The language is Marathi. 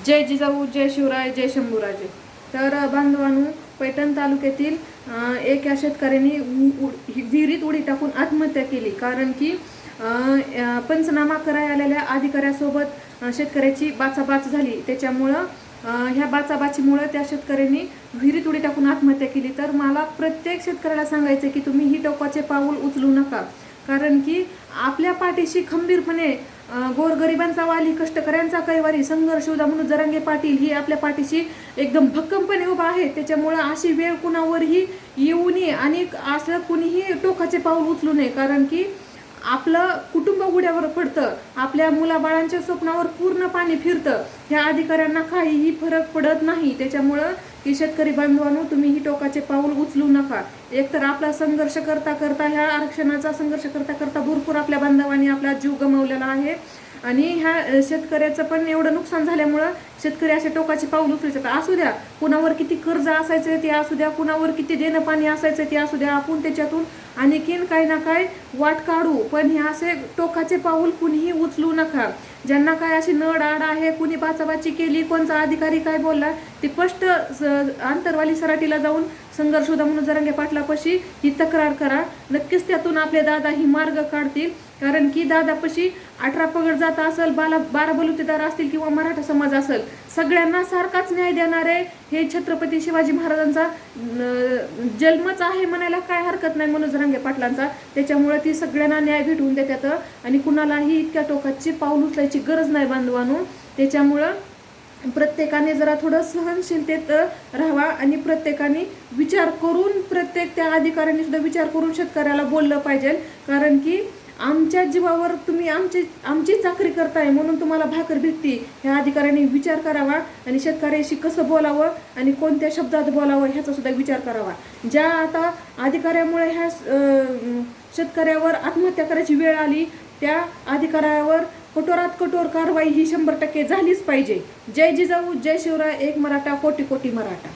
जय जिजाऊ, जय शिवराय, जय शंभूराजे. तर बांधवांनो, पैठण तालुक्यातील एका शेतकऱ्यांनी विहिरीत उडी टाकून आत्महत्या केली. कारण की पंचनामा करायला आलेल्या अधिकाऱ्यासोबत शेतकऱ्याची बाचाबाच झाली. त्याच्यामुळं ह्या बाचाबाचीमुळे त्या शेतकऱ्यांनी विहिरीत उडी टाकून आत्महत्या केली. तर मला प्रत्येक शेतकऱ्याला सांगायचं की तुम्ही ही टोकाचे पाऊल उचलू नका. कारण की आपल्या पाठीशी खंबीरपणे गोरगरिबांचा वाली, कष्टकऱ्यांचा कैवारी, संघर्ष योद्धा म्हणून जरांगे पाटील ही आपल्या पाठीशी एकदम भक्कमपणे उभा आहे. त्याच्यामुळं अशी वेळ कुणावरही येऊ नये आणि असं कुणीही टोकाचे पाऊल उचलू नये. कारण की आपलं कुटुंब उड्यावर पडतं, आपल्या मुलाबाळांच्या स्वप्नावर पूर्ण पाणी फिरतं. ह्या अधिकाऱ्यांना काहीही फरक पडत नाही. त्याच्यामुळं की शेतकरी बांधवांनो, तुम्ही ही टोकाचे पाऊल उचलू नका. एकतर आपला संघर्ष करता करता, ह्या आरक्षणाचा संघर्ष करता करता भरपूर आपल्या बांधवांनी आपला जीव गमावलेला आहे. आणि ह्या शेतकऱ्याचं पण एवढं नुकसान झाल्यामुळं शेतकरी असे टोकाचे पाऊल उचलू शकतात. असू द्या कुणावर किती कर्ज असायचं ते असू द्या, कुणावर किती देणं पाणी असायचं ते असू द्या, आपण त्याच्यातून आणखीन काही ना काय वाट काढू. पण हे असे टोकाचे पाऊल कुणीही उचलू नका. ज्यांना काय अशी नड आड आहे, कुणी बाचाबाची केली, कोणता अधिकारी काय बोलला, ते स्पष्ट आंतरवाली सराटीला जाऊन संघर्ष योद्धा म्हणून जरांगे पाटलापाशी ही तक्रार करा. नक्कीच त्यातून आपले दादा ही मार्ग काढतील. कारण की दादापाशी 18 पगड जात असेल, 12 बलुतेदार असतील किंवा मराठा समाज असेल, सगळ्यांना सारखाच न्याय देणारे हे छत्रपती शिवाजी महाराजांचा जन्मच आहे म्हणायला काय हरकत नाही मनोज जरांगे पाटलांचा. त्याच्यामुळे ती सगळ्यांना न्याय भेटवून देतात आणि कुणालाही इतक्या टोकाची पाऊल उचलायची गरज नाही बांधवांनो. त्याच्यामुळं प्रत्येकाने जरा थोडं सहनशीलतेत राहावा आणि प्रत्येकाने विचार करून, प्रत्येक त्या अधिकाऱ्यांनी सुद्धा विचार करून शेतकऱ्याला बोललं पाहिजे. कारण की आमच्या जीवावर तुम्ही आमची चाकरी करताय म्हणून तुम्हाला भाकर भेटती. ह्या अधिकाऱ्यांनी विचार करावा आणि शेतकऱ्याशी कसं बोलावं आणि कोणत्या शब्दात बोलावं ह्याचा सुद्धा विचार करावा. ज्या आता अधिकाऱ्यामुळे ह्या शेतकऱ्यावर आत्महत्या करायची वेळ आली, त्या अधिकाऱ्यावर कठोरात कठोर कारवाई ही 100% झालीच पाहिजे. जय जिजाऊ, जय शिवराय, एक मराठा, कोटी कोटी मराठा.